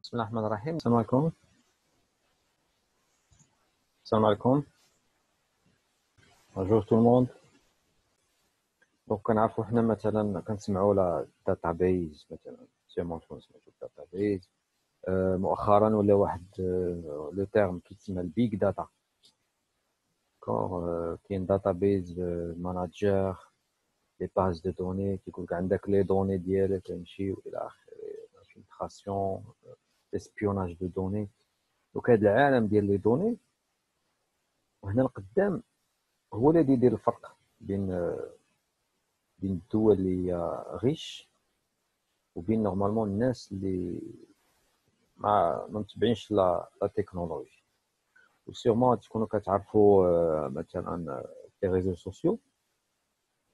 بسم الله الرحمن الرحيم. السلام عليكم. السلام عليكم. Bonjour tout le monde. دونك كنعرفوا حنا مثلا كنسمعوا على داتابيز مثلا سيرمون كنسمعوا داتابيز. مؤخرا ولا واحد لو تيرم كيتسمى البيج داتا. كاين داتابيز ماناجر لي باز دو دوني كيقول لك عندك لي دوني ديالك تمشيو الى اخره فيلتراسيون اسبيوناج دو دوني. دونك هذا العالم ديال لي دوني وهنا القدام هو الذي يدير الفرق بين الدول اللي غيش وبين نورمالمون الناس اللي ما متبعينش لا تكنولوجي. وسيغمون تكونوا كتعرفوا مثلا لي ريزو سوسيو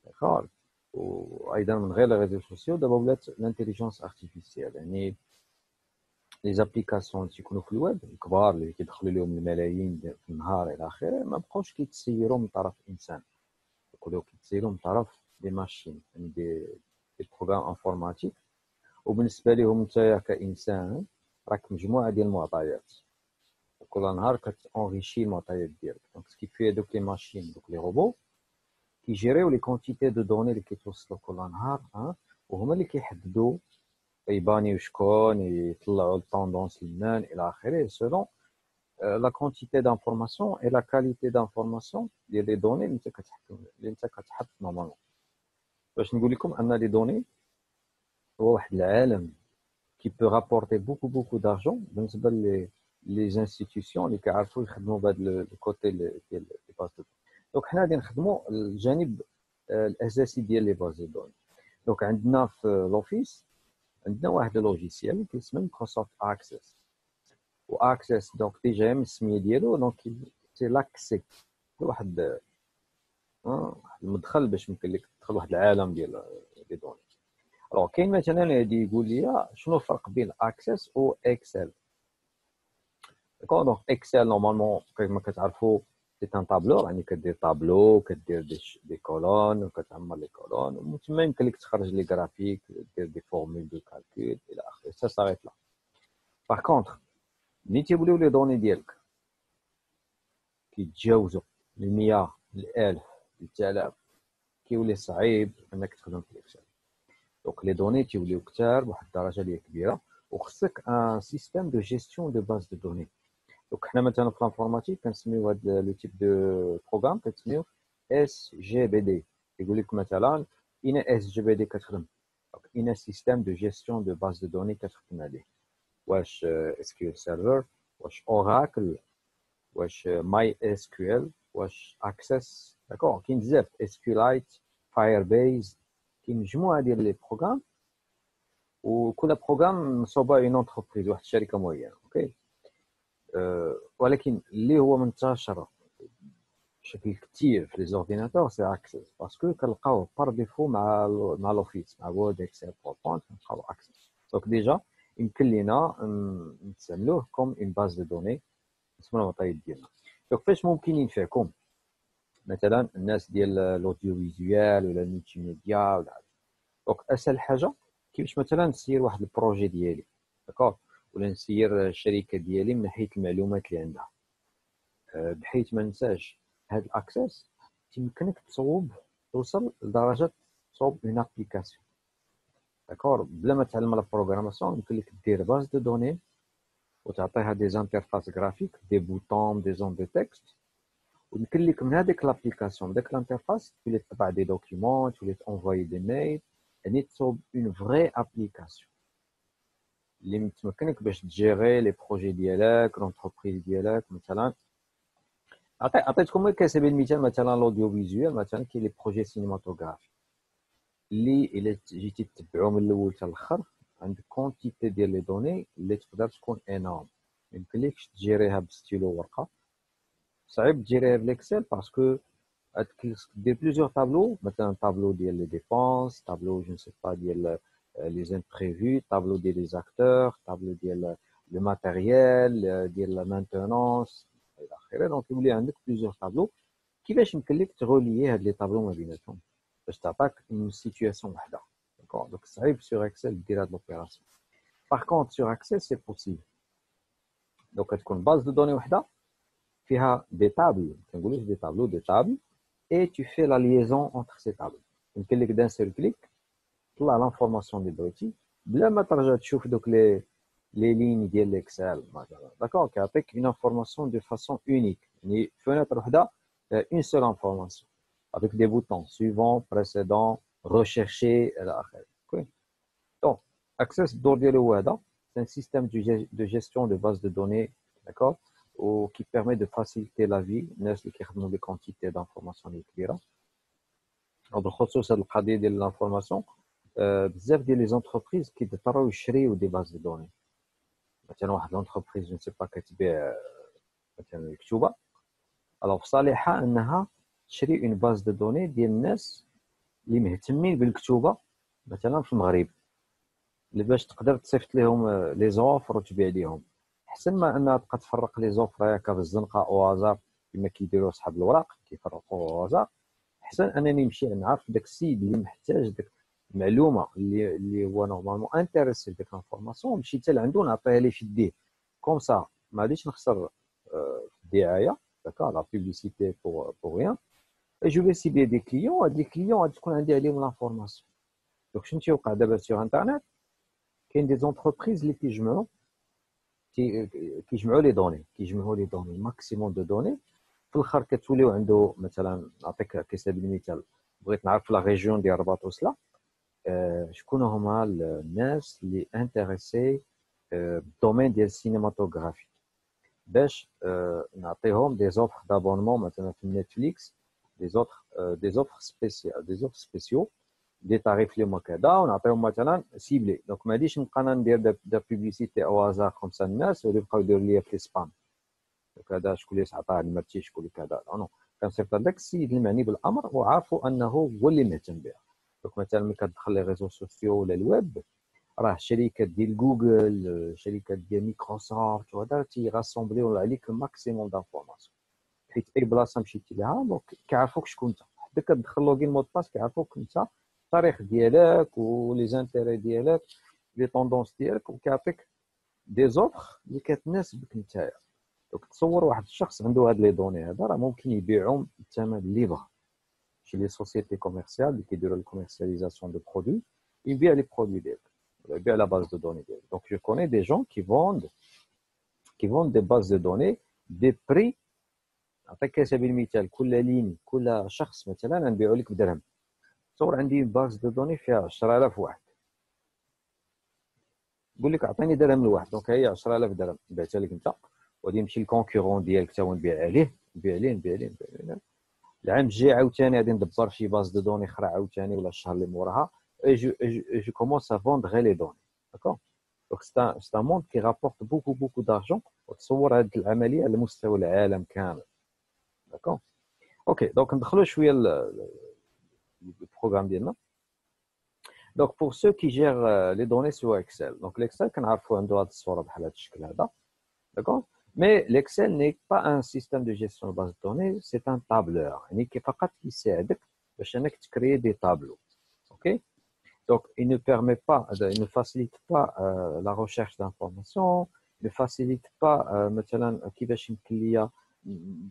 داكور، وايضا من غير لي ريزو سوسيو دابا ولات الانتيليجنس ارتيفيسيال، يعني لي زابليكاسيون تيكونوا في الويب الكبار اللي كيدخلوا لهم الملايين في النهار الى اخره ما بقاوش كيتسيروا من طرف انسان، يقولوا كيتسيروا من طرف دي ماشين، يعني دي بروغرام انفورماتيك. وبالنسبه لهم نتايا كانسان راك مجموعه ديال المعطيات، كل نهار كتونغيشي المعطيات ديالك. دونك كيفيه دوك لي ماشين دوك لي روبو كيجيريو لي كونتيتي دو دوني اللي كيتوصلوا كل نهار، وهما اللي كيحددوا يبانيو شكون يطلعوا الطوندونس لمن الى اخره سولون لا كونتيتي دانفورماسيون اي لا كاليتي دانفورماسيون ديال لي دوني اللي انت كتحط نورمالمون. باش نقول لكم ان لي دوني هو واحد العالم qui peut rapporter beaucoup d'argent بالنسبه لي انستيتيوشن اللي كيعرفوا يخدموا بهذا الكوتي ديال لي باز دو. دونك حنا غادي نخدموا الجانب الاساسي ديال لي باز دو. دونك عندنا في لوفيس عندنا واحد لوجيسيال كيسمى مايكروسوفت اكسس. واكسس دونك ديجا من السميه ديالو دونك سي لاكسي، واحد المدخل باش يمكن لك تدخل واحد العالم ديال لي دوني. الوغ كاين مثلا غادي يقول لي شنو الفرق بين اكسس و اكسل. داكور، دونك اكسل نورمالمون كما كتعرفوا سي ان طابلو، يعني كدير طابلو كدير دي كولون وكتعمر لي كولون ومن تما يمكن لك تخرج لي غرافيك دير دي فورمول دو كالكول الى اخره. سا صاريت لا. باغ كونطخ ملي تيوليو لي دوني ديالك كيتجاوزوا ل 100 ل 1000 ل 3000 كيولي صعيب انك تخدم في الاكسل. دونك لي دوني تيوليو كثار بواحد الدرجه اللي كبيره وخصك ان سيستيم دو جيستيون دو باز دو دوني. دونك حنا مثلا في الانفورماتيك كنسميو هاد لو تيب دو بروغرام كنسميو اس جي بي دي. يقول لك مثلا اين اس جي بي دي كتخدم، دونك اين سيستيم دو جيستيون دو باز دو دوني كتخدم عليه. واش اس كيو ال سيرفر، واش اوراكل، واش ماي اس كيو ال، واش اكسس. داكور، كاين بزاف اس كيو لايت، فاير بيز، كاين مجموعه ديال لي بروغرام وكل بروغرام مصوبه اون انتربريز واحد الشركه معينه. اوكي، ولكن اللي هو منتشر بشكل كثير في لي زورديناتور سي اكسس، باسكو كنلقاوه بار ديفو مع لوفيس مع وورد اكسل باوربوينت كنلقاو اكسس. دونك ديجا يمكن لينا نستعملوه كوم اون باز دو دوني نسمو المعطيات ديالنا. دونك فاش ممكن ينفعكم مثلا الناس ديال الاوديو فيزوال ولا الميتي ميديا ولا دونك اسهل حاجه كيفاش مثلا نسير واحد البروجي ديالي داكور ولا نسير الشركه ديالي من ناحيه المعلومات اللي عندها بحيث ما ننساش هاد الاكسس يمكنك توصل لدرجه تصوب اون ابليكاسيون داكور بلا ما تعلم لا بروغراماسيون. يمكن لك دير باز دو دوني وتعطيها دي زانترفاس غرافيك دي بوطون دي زون دو تكست، ويمكن لك من هذيك لابليكاسيون داك الانترفاس تولي تطبع دي دوكيومون تولي تونفوي دي ميل، يعني تصوب اون فري ابليكاسيون اللي تمكنك باش تجيري لي بروجي ديالك لونتربريز ديالك. مثلا عطيتكم كسبيل المثال مثلا الاوديو فيزوال، مثلا كاين لي بروجي سينماتوغرافي اللي الا جيتي تتبعو من الاول حتى الاخر عندك كونتيتي ديال لي دوني اللي تقدر تكون انورم. يمكن لكش تجيريها بستيلو ورقه، صعيب تجيريها بالاكسل باسكو دير بليزيور طابلو، مثلا طابلو ديال لي ديبونس، طابلو جو نسي با ديال لي زامبريفو، طابلو ديال لي زاكتور، طابلو ديال لو ماتيريال ديال لا مانتونونس الى اخره. دونك يولي عندك بليزيور طابلو. كيفاش يمكن لك تغوليي هاد لي طابلو ما بيناتهم باش تعطاك اون سيتوياسيون وحده داكور. دونك صعيب سور اكسل دير هاد لوبيراسيون. Par contre, sur Access, c'est possible. Donc, tu as une base de données qui a des tables, des tableaux, des tables, et tu fais la liaison entre ces tables. Donc, d'un seul clic, tu as l'information des dossiers. Là, tu vois les lignes de l'Excel. D'accord? Avec une information de façon unique. Une fenêtre, une seule information. Avec des boutons suivants, précédents, rechercher, etc. Donc, Access Dordielo c'est un système de gestion de base de données, d'accord, qui permet de faciliter la vie, nous des quantités d'informations كبيرة. وبالخصوص هذه القضية ديال l'information, بزاف ديال les entreprises كيضطروا يشريوا des bases de données. مثلا واحد l'entreprise je ne sais pas كتبيع مثلا الكتوبة، alors في صالحها انها تشري une base de données ديال الناس اللي مهتمين بالكتوبة مثلا في المغرب، اللي باش تقدر تصيفط لهم لي زوفر وتبيع ليهم، احسن ما انها تبقى تفرق لي زوفر هكا في الزنقه او هازار كما كيديروا صحاب الوراق كيفرقوا او هازار. احسن انني نمشي نعرف داك السيد اللي محتاج داك المعلومه اللي هو نورمالمون انتريسي ديك لانفورماسيون، نمشي حتى لعندو نعطيها ليه في يديه كوم سا، ما غاديش نخسر الدعايه داكا لا بوبليسيتي بور ريان. جو في سيبلي دي كليون، هاد لي كليون غادي تكون عندي عليهم لانفورماسيون. دونك شنو تيوقع دابا سيغ انترنت؟ كاين دي زونتربريز اللي كيجمعوا لي دوني، كيجمعوا لي دوني ماكسيموم دو دوني، في الاخر كتوليو عنده مثلا نعطيك كسبيل المثال، بغيت نعرف لا ريجيون ديال الرباط وسلا شكون هما الناس اللي انتريسي بالدومين ديال السينماتوغرافي، باش نعطيهم دي زوفر دابونمون مثلا في نتفليكس، دي زوفر سبيسيو دي تاريف اللي هما كذا، ونعطيهم مثلا سيبلي. دونك ما غاديش نبقى انا ندير دا بوبليسيتي او هازار خمسه الناس ويبقاو يديروا لي في سبام، دونك هذا شكون اللي عطاه المرتي شكون اللي كذا، نو كنصيفط داك السيد المعني بالامر وعارفوا انه هو اللي مهتم بها. دونك مثلا ملي كتدخل لي ريزو سوسيو ولا الويب، راه شركات ديال جوجل، شركات ديال مايكروسوفت وهذا تيغاسومبليو عليك الماكسيموم دانفورماسيون، حيت اي بلاصه مشيتي لها دونك كيعرفوك شكون انت، حتى كتدخل لوغين مود باس كيعرفوك انت التاريخ ديالك ولي زانتيري ديالك لي طوندونس ديالك، وكيعطيك دي زوفر اللي كتناسبك نتايا. دونك تصور واحد الشخص عنده هاد لي دوني هذا راه ممكن يبيعهم بالثمن اللي بغا شي لي سوسيتي كوميرسيال اللي كيديروا الكوميرسياليزاسيون دو برودوي، يبيع لي برودوي ديالك ولا يبيع لا باز دو دوني ديالك. دونك جو كوني دي جون كي فوند دي باز دو دوني دي بري. نعطيك على سبيل المثال كل لين كل شخص مثلا نبيعو لك بدرهم، تصور عندي باز دو دوني فيها 10000 واحد، نقول لك اعطيني درهم لواحد، دونك هي 10000 درهم بعتها لك انت، وغادي نمشي للكونكورون ديالك حتى هو نبيع عليه نبيع عليه. العام الجاي عاوتاني غادي ندبر شي باز دو دوني اخرى عاوتاني ولا الشهر اللي موراها، جو كومونس ا فوند غير لي دوني. داكور دونك سي ان موند كي رابورت بوكو دارجون، وتصور هذه العمليه على مستوى العالم كامل. داكور اوكي دونك ندخلوا شويه البروغرام ديالنا. Donc, pour ceux qui gèrent les données sur Excel, donc l'Excel, qu'on a fait un doigt de soir à la d'accord? Mais l'Excel n'est pas un système de gestion de base de données, c'est un tableur. Il sert à créer des tableaux. Ok? Donc, il ne permet pas, il ne facilite pas la recherche d'informations, ne facilite pas, maintenant, qu'il y a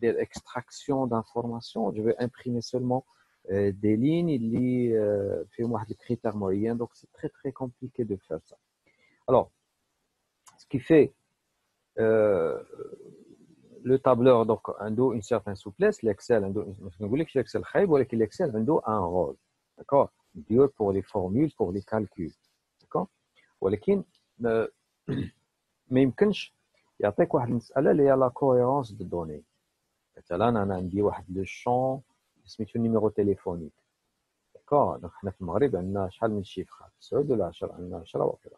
des extractions d'informations. Je vais imprimer seulement des lignes qui font des critères moyens, donc c'est très très compliqué de faire ça. Alors, ce qui fait le tableur, donc une certaine souplesse, l'Excel, l'Excel a un rôle, d'accord, pour les formules, pour les calculs, d'accord. ولكن ما يمكنش يعطيك واحد المسألة اللي هي لا كوهيرونس دو دوني. مثلا انا عندي واحد لو شون سميتو نيميرو تيليفونيك، داكور. دونك حنا في المغرب عندنا شحال من شيفرات، 9 ولا 10، عندنا 10 وكذا.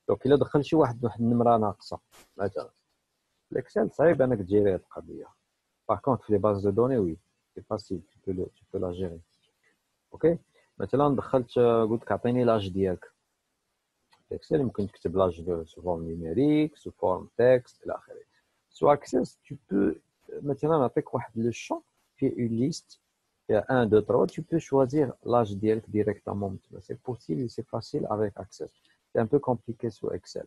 دونك الا دخل شي واحد النمره ناقصه مثلا، الاكسل صعيب انك تجيري هاد القضيه. باغ كونط في لي باز دو دوني وي سي فاسيل، تو لا جيري. اوكي مثلا دخلت قلت لك اعطيني لاج ديالك، الاكسل ممكن تكتب لاج سو فورم نيميريك سو فورم تكست الى اخره. سو اكسس tu peux مثلا نعطيك واحد لو شون في اون ليست il y a 1 2 3 tu peux choisir l'âge direct directement. C'est possible et c'est facile avec Access. c'est un peu compliqué sur Excel.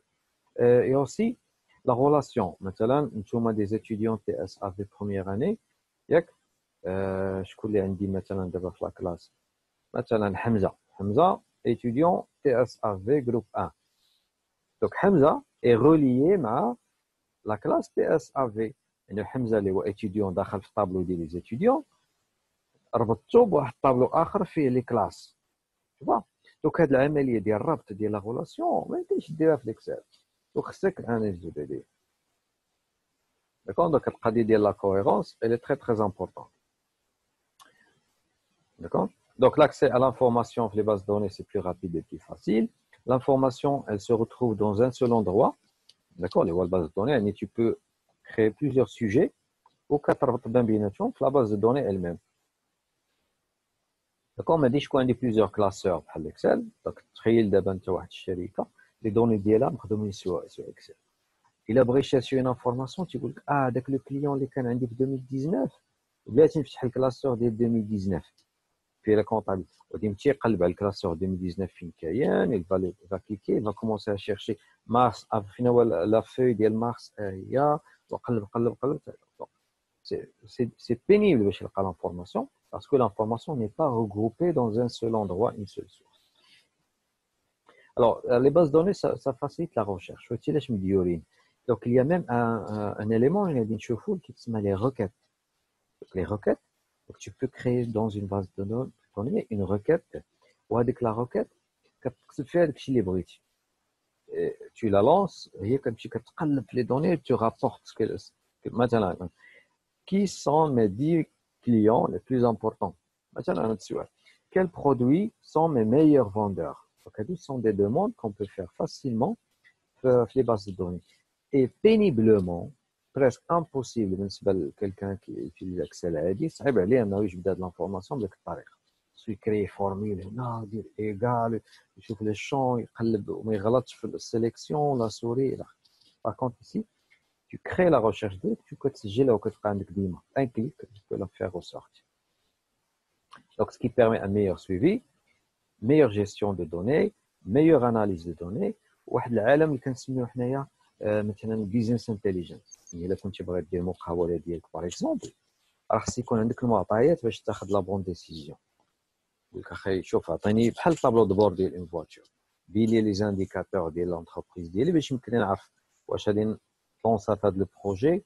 Et aussi, la relation. Maintenant, nous sommes des étudiants TSAV première année. Je connais un dit maintenant de la classe. Maintenant, Hamza, étudiant TSAV groupe 1. Donc, Hamza est relié à la classe TSAV. Et Hamza, est étudiant dans le tableau des étudiants. ربطته بواحد الطابلو اخر فيه لي كلاس شوف دوك هاد العمليه ديال الربط ديال لا غولاسيون ما يمكنش ديرها في الاكسل وخصك اناليز دو دي داكور دونك القضيه ديال لا كوهيرونس elle est très très importante d'accord donc l'accès à l'information في les bases de données c'est plus rapide et plus facile l'information elle se retrouve dans un seul endroit d'accord les bases de données يعني tu peux créer plusieurs sujets وكتربط بيناتهم في la base de données elle-même. داكور ما غاديش يكون عندي بليزيور كلاسور بحال الاكسل دونك تخيل دابا انت واحد الشركه لي دوني ديالها مخدومين سو اكسل الا بغى يشيرشي اون انفورماسيون تيقول لك داك لو كليون اللي كان عندي في 2019 بلاتي نفتح الكلاسور ديال 2019 في لا كونطابل غادي تيقلب على الكلاسور 2019 فين كاين il va cliquer il va commencer à chercher مارس فين هو لا فوي ديال مارس هي وقلب قلب قلب c'est pénible باش يلقى l'information parce que l'information n'est pas regroupée dans un seul endroit, une seule source. Alors, les bases de données, ça facilite la recherche. Donc, il y a même un élément, qui s'appelle les requêtes. Donc, les requêtes, donc, tu peux créer dans une base de données une requête, ou avec la requête, tu fais avec les briques. Tu la lances, et comme tu as les données, tu rapportes ce que maintenant, qui sont mes 10 clients les plus importants. Quels produits sont mes meilleurs vendeurs? Donc, ce sont des demandes qu'on peut faire facilement dans les bases de données. Et péniblement, presque impossible, même quelqu'un qui utilise Excel, c'est je de l'information de cette manière. Je crée une formule, dire égal, je fais les champs, mais la sélection, la souris. Par contre, ici, tu crées la recherche de, tu peux تسجلها وكتبقى ديما un clic tu peux la faire ressortir. Donc ce qui permet un meilleur suivi, meilleure gestion de données, meilleure analyse de données. واحد العالم اللي كنسميوه حنايا مثلا بيزنس انتليجنس. الا كنتي باغي دير مقاوله ديالك باغ اكزومبل راه خص يكون عندك المعطيات باش تاخذ لا بون ديسيزيون. قلت اخي شوف عطيني بحال طابلو دو بور ديال اون فواتور بيلي لي زانديكاتور ديال لونتربريز ديالي باش يمكن نعرف واش غادي نلونسا في هذا البروجي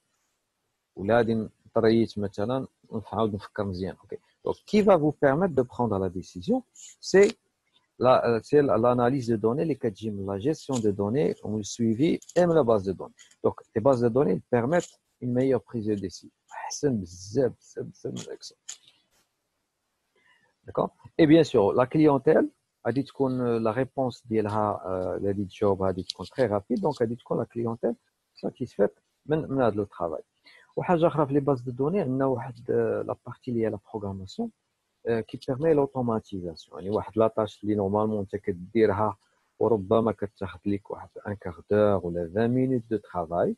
ولا غادي نطريت مثلا نعاود نفكر مزيان. اوكي دونك كي va vous permettre de prendre la décision c'est l'analyse de données اللي كتجي من la gestion de données ou le suivi et la base de données. Donc les bases de données permettent une meilleure prise de décision. احسن بزاف بزاف من الاكسل. D'accord. Et bien sûr la clientèle غادي تكون la réponse ديالها غادي تجاوب غادي تكون très rapide donc غادي تكون la clientèle satisfaite من هذا le travail. وحاجه اخرى في لي باز دو دوني عندنا واحد لا بارتي اللي هي لا بروغراماسيون qui permet l'automatisation. يعني واحد لا طاش اللي نورمالمون انت كديرها وربما كتاخذ لك واحد ان كار دور ولا 20 مينوت دو ترافاي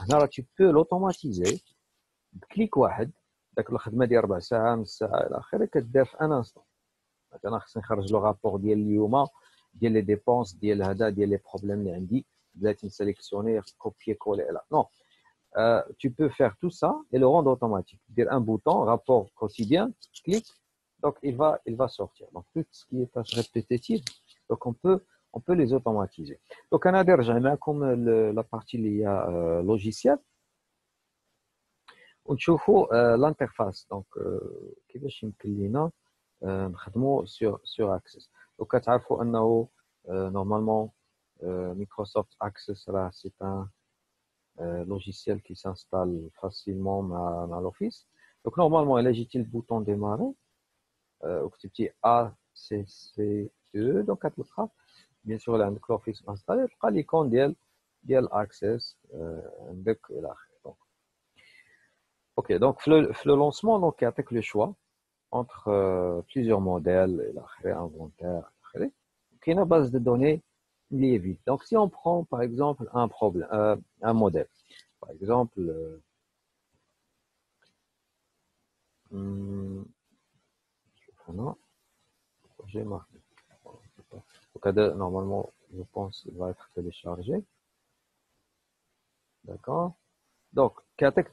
هنا راه tu peux l'automatiser بكليك واحد. داك الخدمه ديال 4 ساعه نص ساعه الى اخره كدار في ان انستون. مثلا خصني نخرج لو رابور ديال اليوم ديال لي ديبونس ديال هذا ديال لي بروبليم اللي عندي بلاتي نسيليكسيوني كوبيي كولي لا نو. Tu peux faire tout ça et le rendre automatique. Dire un bouton, rapport quotidien, clique, donc il va sortir. Donc tout ce qui est tâche répétitive, donc on peut les automatiser. Donc on a déjà comme la partie liée à logiciel. On trouve l'interface. Donc كيفاش يمكن لينا نخدموا sur Access. Donc كتعرفوا انه normalement Microsoft Access c'est un logiciel qui s'installe facilement dans l'Office. Donc normalement, il agite le bouton démarrer. وكتبتي ACCE donc كتلقى bien sûr عندك l'Office installé تلقى l'icône ديال Access عندك الى اخره. OK donc في le lancement donc يعطيك le choix entre plusieurs modèles الى اخره inventaire الى اخره. كاينه base de données اللي est vide. Donc si on prend par exemple un problème un modèle. Par exemple, j'ai marqué. Donc, normalement, je pense qu'il va être téléchargé. D'accord. Donc, كيعطيك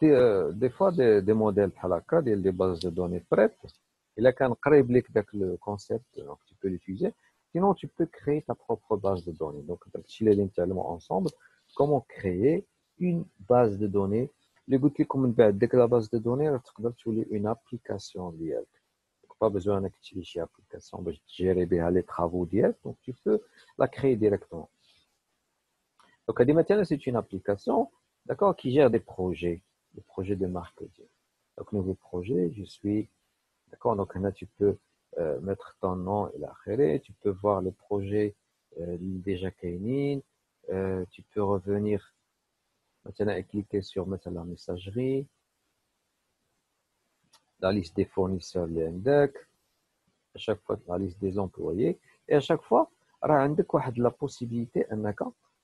des fois des modèles بحال هكا ديال des bases de données prêtes. إلا كان قريب لك داك le concept, donc tu peux l'utiliser. Sinon, tu peux créer ta propre base de données. Donc, داكشي اللي غادي نتعلموا ensemble. Comment créer une base de données. اللي قلت لكم من بعد ديك la base de données راه تقدر تولي une application ديالك. Donc, pas besoin انك تشري شي application باش تجيري بها les travaux ديالك. Donc, tu peux la créer directement. Donc, Adimatana, c'est une application, d'accord, qui gère des projets de marketing. Donc, nouveau projet, je suis, d'accord, donc là, tu peux mettre ton nom et la khéré, tu peux voir le projet déjà kainin, tu peux revenir maintenant et cliquer sur maintenant la messagerie, la liste des fournisseurs, les index, à chaque fois la liste des employés, et à chaque fois, راه عندك واحد la possibilité انك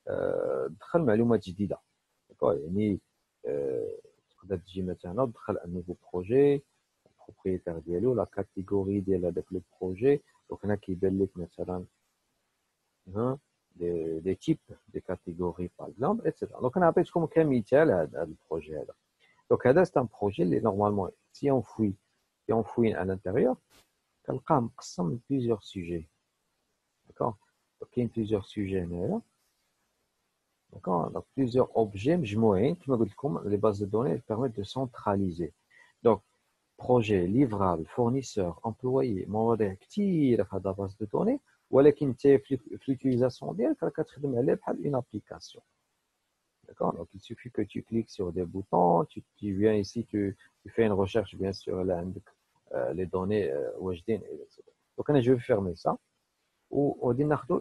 تدخل معلومات جديده. يعني تقدر تجي مثلا تدخل ان نوفو بروجي البروبريتير ديالو لا كاتيجوري ديال هذاك لو بروجي. دونك هنا كيبان لك مثلا دي تيب دي كاتيجوري باغ اكزومبل ايتترا. دونك انا عطيتكم كمثال هذا البروجي هذا. دونك هذا سي ان بروجي اللي نورمالمون سي اون فوين على الانتيريور كنلقاه مقسم لبليزيور سوجي. داكوغ كاين بليزيور سوجي هنايا. D'accord. Donc, plusieurs objets, les bases de données elles permettent de centraliser. Donc, projet, livrable, fournisseur, employé, مواضيع كثيرة في هذا la base de données, ولكن انت في l'utilisation ديالك راك كتخدم عليه بحال une application. D'accord. Donc, il suffit que tu cliques sur des boutons, tu viens ici, tu fais une recherche bien sûr là عندك les données واجدين etc. Donc, je vais fermer ça. Ou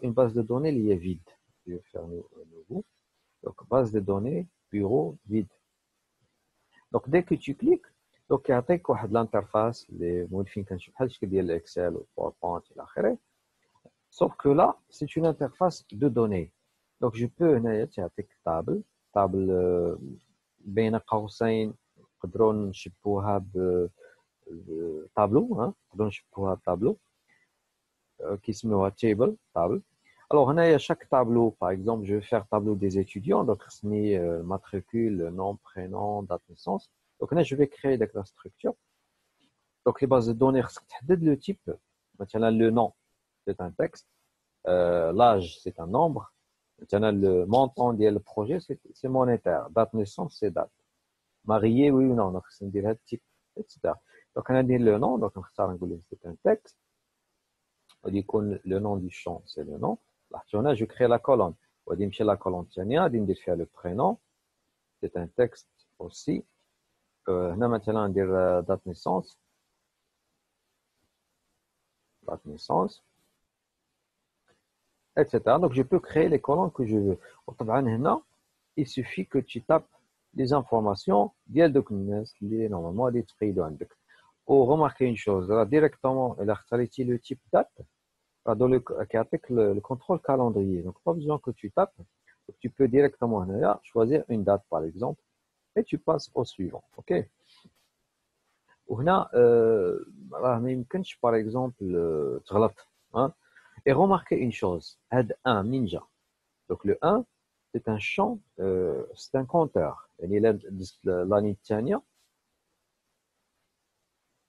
une base de données qui est vide. Je vais fermer à nouveau. Donc, base de données, bureau, vide. Donc, dès que tu cliques, donc, il y a l'interface, les modifications, l'Excel, le PowerPoint, et l'autre. Sauf que là, c'est une interface de données. Donc, je peux, table, بين قوسين نقدروا نشبوها tableau, نقدروا نشبوها tableau, qui se met table, table. Alors, il y a chaque tableau, par exemple, je vais faire tableau des étudiants, donc matricule, nom, prénom, date de naissance. Donc là, je vais créer la structure. Donc, les bases de données, le type, maintenant, le nom, c'est un texte, l'âge, c'est un nombre, maintenant, le montant du projet, c'est monétaire, date de naissance, c'est date. Marié, oui ou non, donc c'est un type, etc. Donc, on a dit le nom, donc c'est un texte. On dit que le nom du champ, c'est le nom. Là, je crée la colonne. On dit la colonne tiania, on faire le prénom. C'est un texte aussi. Là, maintenant, on dit date naissance. Date naissance. Etc. Donc, je peux créer les colonnes que je veux. Il suffit que tu tapes les informations normalement des traits de ou remarquez une chose, là, directement, le type date. Dans le contrôle calendrier. Donc, pas besoin que tu tapes. Donc, tu peux directement choisir une date, par exemple, et tu passes au suivant. OK? وهنا ما يمكنش par exemple تغلط. Et remarquez une chose, add 1 ninja. Donc, le 1, c'est un champ, c'est un compteur. يعني l'année الثانية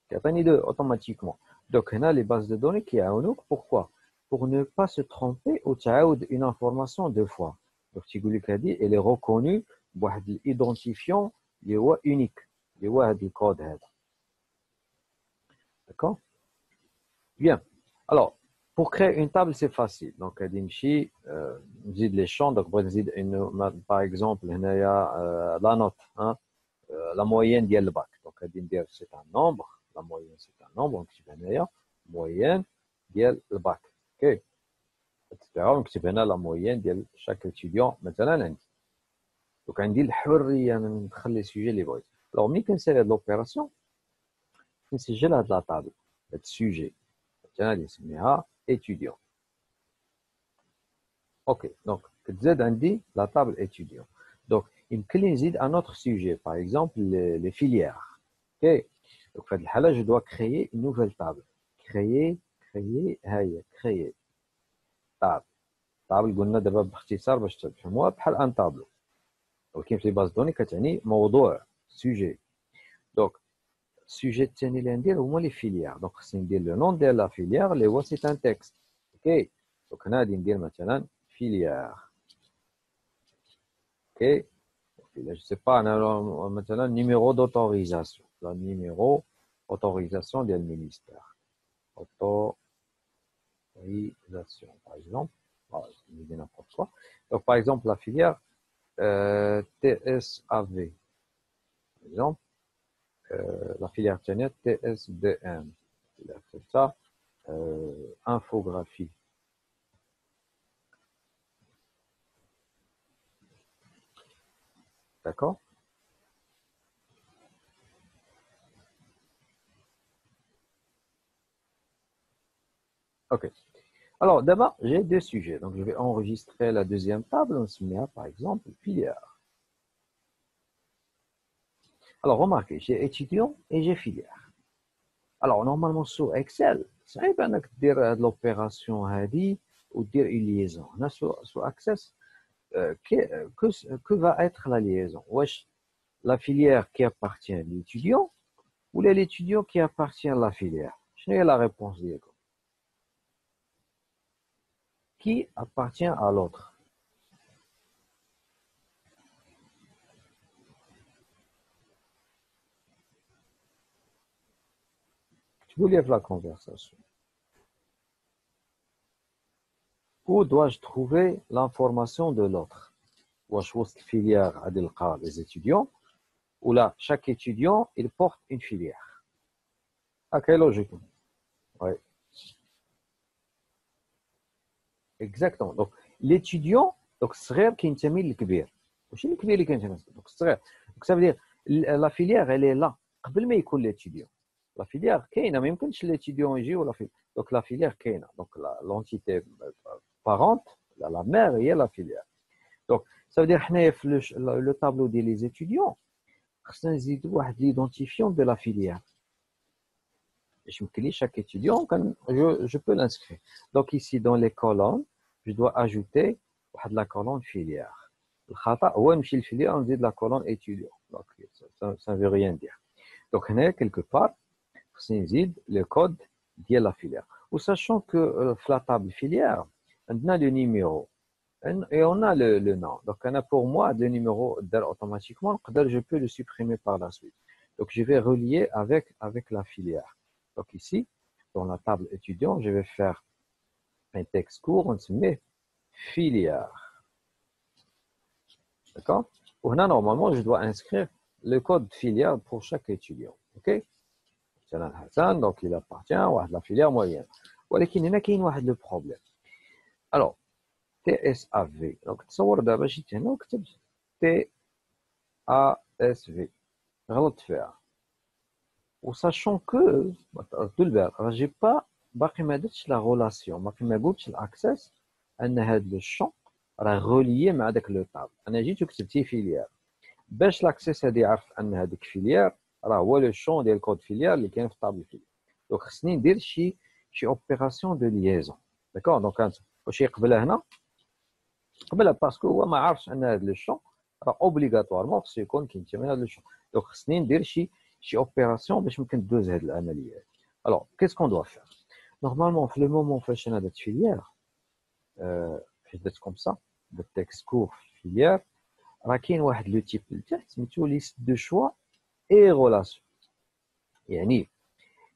كيعطيني 2 automatiquement. Donc, هنا les bases de données qui ont pourquoi? Pour ne pas se tromper ou تعاود une information deux fois. Donc, تيقول لك هذه elle est reconnue بواحد l'identifiant اللي هو unique, اللي هو هذا الكود هذا. D'accord? Bien. Alors, pour créer une table, c'est facile. Donc, غادي نمشي نزيد les champs. Donc, بغيت نزيد par exemple هنايا la note, la moyenne ديال الباك. Donc, غادي ندير c'est un nombre. La moyenne, c'est un nombre. Donc, c'est bien moyenne ديال الباك. OK? Etc. Donc, c'est bien la moyenne de chaque étudiant. Maintenant, عندي. Donc, عندي الحرية ندخل les sujets اللي بغيت. Alors, ملي كنسالي هاد l'opération, كنسجل هاد la table, هاد sujet. مثلا غادي نسميها étudiant. OK. Donc, كتزاد عندي la table étudiant. Donc, يمكن لي نزيد un autre sujet, par exemple les filières. OK? Donc, في هاد الحالة, je dois créer une nouvelle table. Créer, créer, créer. Table. طابل قلنا دابا باختصار باش تفهموها بحال ان طابلو، ولكن في لي باز دوني كتعني موضوع سوجي. دونك السوجي الثاني اللي ندير هما لي فيليير. دونك خصني ندير لو نون ديال لا فيليير اللي هو سي ان تكست. اوكي دونك هنا غادي ندير مثلا فيليير. اوكي je sais pas مثلا numéro d'autorisation, le numéro autorisation du ministère, autorisation par exemple, voilà, je dis n'importe quoi. Donc par exemple la filière TSAV, par exemple la filière tenue TSDM, c'est ça, infographie. D'accord. Ok. Alors, d'abord, j'ai deux sujets. Donc, je vais enregistrer la deuxième table. On se met à, par exemple, filière. Alors, remarquez, j'ai étudiant et j'ai filière. Alors, normalement, sur Excel, c'est bien de dire l'opération هذه ou dire une liaison. Là, sur Access, que va être la liaison? Wesh, la filière qui appartient à l'étudiant ou l'étudiant qui appartient à la filière? Je n'ai la réponse. Qui appartient à l'autre? Tu voulais la conversation. Où dois-je trouver l'information de l'autre? واش وسط الفيليير غادي نلقى les étudiants ou là chaque étudiant il porte une filière. هكا logique. Oui. Exactement. Donc l'étudiant donc الصغير كينتمي للكبير. ماشي الكبير اللي كينتمي donc الصغير. Donc ça veut dire la filière elle est là قبل ما يكون l'étudiant. La filière كاينه ما يمكنش l'étudiant يجي ولا في. Donc la filière كاينه. Donc l'entité parente la mère هي la filière. Donc ça veut dire حنايا في le tableau ديال les étudiants خصنا نزيدوا واحد l'identifiant de la filière. Je me chaque étudiant, je peux l'inscrire. Donc ici, dans les colonnes, je dois ajouter la colonne filière. Le filière, on dit de la colonne étudiant. Donc ça ne veut rien dire. Donc on a quelque part, c'est le code de la filière. Ou sachant que la table filière, on a le numéro et on a le nom. Donc on a pour moi le numéro automatiquement, je peux le supprimer par la suite. Donc je vais relier avec la filière. Donc ici, dans la table étudiant, je vais faire un texte court, on se met filière. D'accord? Pour là, normalement, je dois inscrire le code filière pour chaque étudiant. OK? C'est Hassan, donc il appartient à la filière moyenne. ولكن هنا كاين واحد le problème. Alors, TSAV. Donc, تصور دابا جيت هنا وكتبت TASV. غلطت فيها. وساشون كو طول بالك راجي با باقي ما درتش لا غولاسيون باقي ما قلتش الاكسس ان هذا لو شون راه غوليي مع داك لو طاب. انا جيت وكتبتي فيليير باش لاكسس هادي يعرف ان هذاك فيليير راه هو لو شون ديال الكود فيليير اللي كاين في طابل فيليير. دونك خصني ندير شي اوبيراسيون دو ليزون. داكور دونك انت واش يقبلها هنا قبلها باسكو هو ما عرفش ان هذا لو شون راه اوبليغاتوارمون خصو يكون كينتمي لهذا لو شون. دونك خصني ندير شي opération باش ممكن تدوز هذه العمليه. alors qu'est-ce qu'on doit faire normalement في le moment فاش انا درت فيليير فاش درت كوم سا درت تكست كور فيليير راه كاين واحد لو تيب لتحت سميتو ليست دو شوا اي غولاسيون. يعني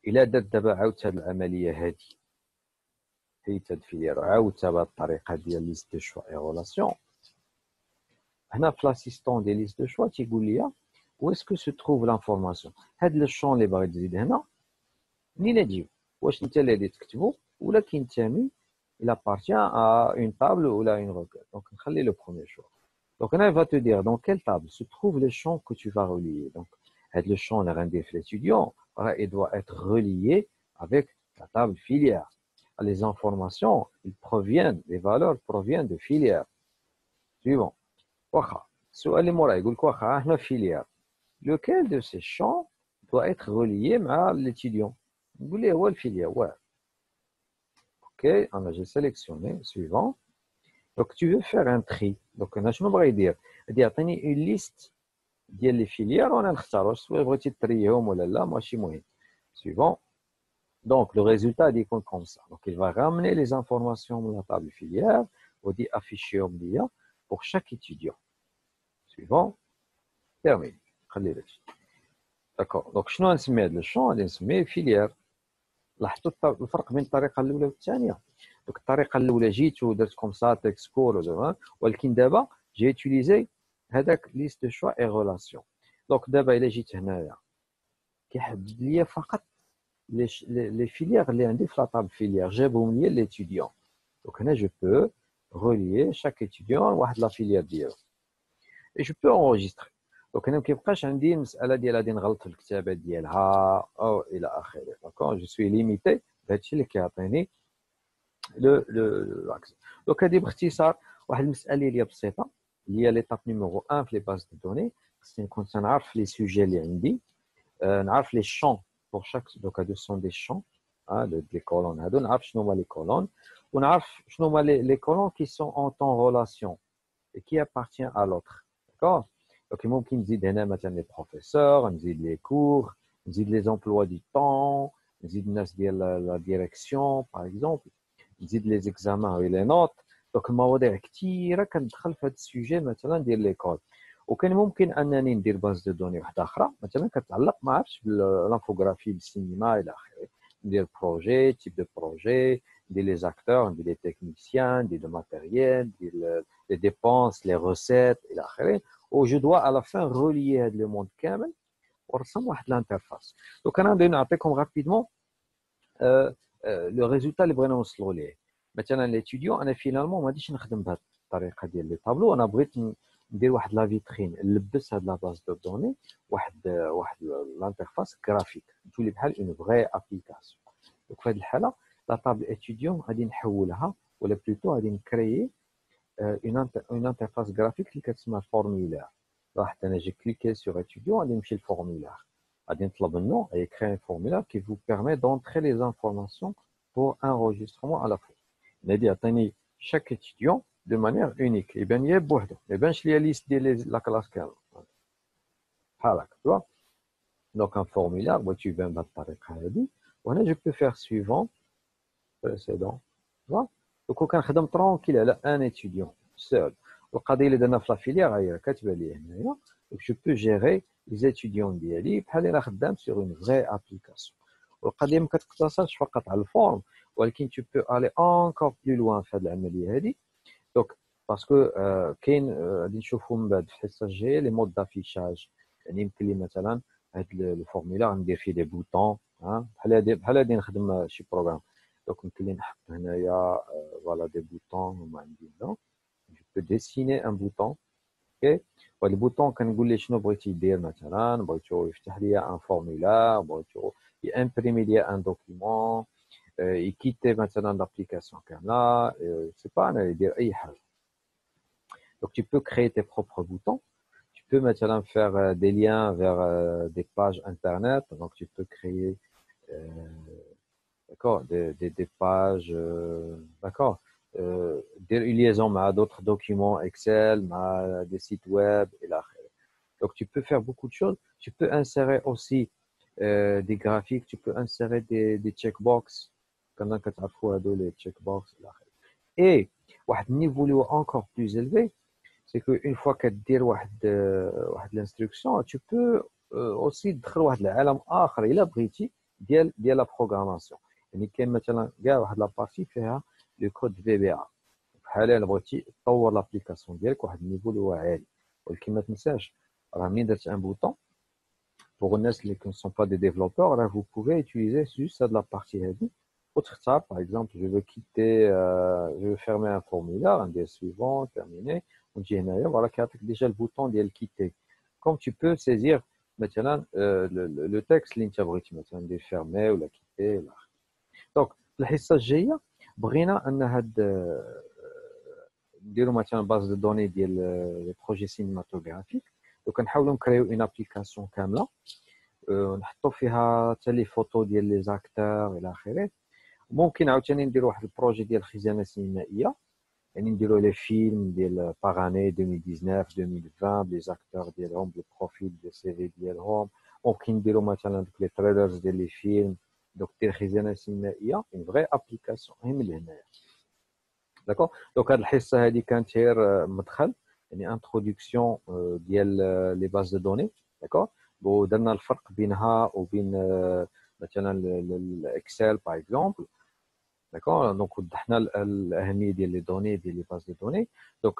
الا درت دابا عاودت هذه العمليه هذه حيت هاد فيليير عاودتها بهذه الطريقه ديال ليست دو شوا اي غولاسيون هنا في لاسيستون ديال ليست دو شوا تيقول لي où est-ce que se trouve l'information. هذا الشون اللي باغي تزيد هنا منين نجيب واش انت اللي غادي تكتبو ولا كينتمي il appartient à une table ou à une requête. Donc نخلي le premier choix. Donc là il va te dire dans quelle table se trouve le champ que tu vas relier. Donc هذا le champ اللي غندير في l'étudiant il doit être relié avec la table filière. Les informations ils proviennent les valeurs proviennent de filière. Suivant. واخا السؤال اللي موراه يقول لك واخا هنا filière. Lequel de ces champs doit être relié à l'étudiant? Vous voulez voir le filière? Ouais. Ok, alors j'ai sélectionné. Suivant. Donc tu veux faire un tri. Donc انا شنو بغا يدير؟ غادي يعطيني une liste ديال لي فيليير وانا نختار واش بغيتي تريهم ولا لا ماشي مهم. Suivant. Donc le résultat il est comme ça. Donc il va ramener les informations de la table filière ou dit afficher pour chaque étudiant. Suivant. Terminé. خلي D'accord. Donc شنو غنسمي هذا الشون؟ غادي نسميه filière. لاحظتوا الفرق بين الطريقه الاولى والثانيه. دونك الطريقه الاولى جيت ودرت كوم سا تكست كور ولكن دابا جي يوتيليزي هذاك ليست دو شوا اي ريلاسيون. دونك دابا الا جيت هنايا كيحدد لي فقط لي فيليير اللي عندي في لاطاب فيليير جابهم لي ليتيديون. دونك هنا جو بو relier chaque étudiant لواحد لا فيليير ديالو et je peux enregistrer. دونك هنا ما كيبقاش عندي المساله ديال غادي نغلط في الكتابه ديالها او الى اخره. داكور جو سوي ليميتي بهادشي اللي كيعطيني l'accès. Donc هذه باختصار واحد المساله اللي بسيطه اللي هي ليطاب نيميرو 1 في لي باز دو دوني. خصني نكون تنعرف لي سوجي اللي عندي، نعرف لي شون بور شاك. دوك هادو سون دي شون لي كولون هادو، نعرف شنو هما لي كولون ونعرف شنو هما لي كولون كي سون اون طون ريلاسيون et qui appartient à l'autre. D'accord. Donc ممكن نزيد هنا مثلا لي بروفيسور، نزيد لي كور، نزيد لي امبلوا دو طون، نزيد الناس ديال لا ديريكسيون باغ اكزومبل، نزيد لي زيكزامان و لي نوت. دونك المواضيع كثيره كندخل في هذا السوجي مثلا ديال ليكول. وكان ممكن انني ندير باز دو دوني واحده اخرى مثلا كتعلق ما عرفتش بالانفوغرافي بالسينما الى اخره. ندير بروجي تيب دو بروجي، ندير لي زاكتور، ندير لي تكنيسيان، ندير لو ماتيريال، ندير les dépenses, les recettes, et l'akhiré. Ou je dois à la fin relier le monde كامل ورسم واحد l'interface. Donc انا غادي نعطيكم rapidement le résultat اللي بغينا نوصلوا ليه. مثلا ليتيديون انا فينالمون ما غاديش نخدم بهذه الطريقه ديال لي طابلو، انا بغيت ندير واحد لا فيترين نلبس هاد لا باز دو دوني واحد l'interface graphique تولي بحال اون فري ابليكاسيون. دونك في هذه الحاله لا طابل étudiant غادي نحولها ولا بلوتو غادي نكريي une interface graphique اللي كتسمى formulaire. راح انا جي كليكي sur étudiant غادي نمشي للفورمulaire، غادي نطلب منه et créer un formulaire qui vous permet d'entrer les informations pour un enregistrement à la fois. غادي يعطيني chaque étudiant de manière unique، يبان ليا بوحدو ما يبانش ليا ليست ديال لا كلاس كامل بحال هكا توا. دونك ان فورمulaire بغيت يبان بهذه الطريقه هذه. وهنا جو بو فير suivant précédent. دونك كنخدم ترونكيل على ان ايتيديون سول. القضيه اللي درنا في لا فيليير هي كاتبه لي هنايا. دونك جو بو جيري لي ايتيديون ديالي بحال الا خدام سور اون فري ابليكاسيون. والقضيه ما كتقتصرش فقط على الفورم ولكن تو بو الي انكور بلو لوان في هذه العمليه هذه. دونك باسكو كاين غادي نشوفوا من بعد في الحصه الجايه لي مود دافيشاج. يعني يمكن لي مثلا هذا الفورمولا ندير فيه دي بوطون بحال هادي نخدم شي بروغرام. دونك يمكن لي نحط هنايا فوالا دي بوطون هما عندي هنا. جو بو ديسيني ان بوطون اوكي. وهاد البوطون كنقول ليه شنو بغيتي يدير، مثلا بغيتو يفتح ليا ان فورمولا، بغيتو يامبريمي ليا ان دوكيمون، يكيتي مثلا لابليكاسيون كامله، سي با انا يدير اي حاجه. Donc tu peux créer tes propres boutons. Tu peux maintenant faire des liens vers des pages internet. Donc tu peux créer d'accord, des pages, d'accord, des liaisons avec d'autres documents Excel, des sites web, et là. Donc tu peux faire beaucoup de choses. Tu peux insérer aussi des graphiques, tu peux insérer des checkbox, comme les checkbox. Et un niveau encore plus élevé, c'est qu'une fois que tu as l'instruction, tu peux aussi تدخل واحد العالم اخر الا بغيتي ديال لا بروغراماسيون. يعني كاين مثلا كاع واحد لابارتي فيها لو كود في بي ا، بحال الا بغيتي تطور لابليكاسيون ديالك واحد النيفو اللي هو عالي. ولكن ما تنساش راه ملي درت ان بوطون بوغ الناس اللي كون سون با دي ديفلوبور راه فو بوفي utiliser جوست هاد لابارتي هادي وتختار باغ اكزومبل جو فو كيتي جو فو فيرمي ان فورمولا ندير سويفون تيرميني ونجي هنايا فوالا كيعطيك ديجا البوطون ديال كيتي. كوم تو بو سيزير مثلا لو تكست اللي انت بغيتي مثلا ندير فيرمي ولا كيتي الى اخره. دونك في الحصه الجايه بغينا ان هاد نديرو مثلا باز دو دوني ديال لي بروجي سينماتوغرافيك. دونك نحاولوا نكريو اون ابليكاسيون كامله نحطوا فيها حتى لي فوتو ديال لي زاكتور الى اخره. ممكن عاوتاني نديروا واحد البروجي ديال الخزانه السينمائيه يعني نديروا لي فيلم ديال باغ اني 2019 2020 لي زاكتور ديالهم لي بروفيل ديال السي في ديالهم ممكن نديروا مثلا دوك لي تريلرز ديال لي فيلم دوك ديال الخزانه السينمائيه اون فري ابليكاسيون هي من هنايا داكوغ دونك هاد الحصه هادي كانت غير مدخل يعني انتروداكسيون ديال لي باز دو دوني داكوغ ودرنا الفرق بينها وبين مثلا الاكسل باغ اكزومبل داكوغ دونك وضحنا الاهميه ديال لي دوني ديال لي باز دو دوني دونك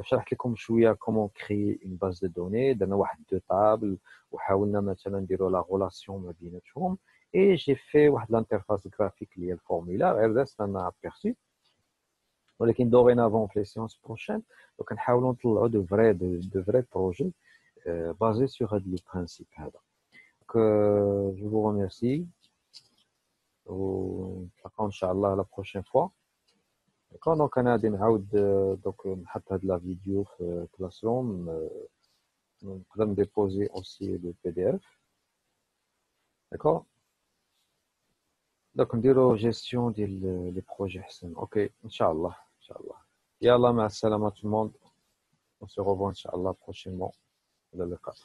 شرحت لكم شويه كومون كري اون باز دو دوني درنا واحد دو طابل وحاولنا مثلا نديروا لا غولاسيون ما بيناتهم اي جي في واحد لانترفاس جرافيك اللي هي الفورمولا غير درت انا ابيرسي ولكن دوغينافون في لي سيونس بروشين دونك نحاولوا نطلعوا دو فري بروجي بازي سور هاد لو برينسيپ هذا دونك جو vous remercie ونتلاقاو ان شاء الله لا بروشين فوا داكوغ دونك انا غادي نعاود دونك نحط هاد لا فيديو في كلاس روم نقدر نديبوزي اوسي لو بي دي اف داكوغ دونك نديرو جيستيون ديال لي بروجي احسن اوكي ان شاء الله ان شاء الله يلا مع السلامه tout le monde on se revoit ان شاء الله prochainement الى اللقاء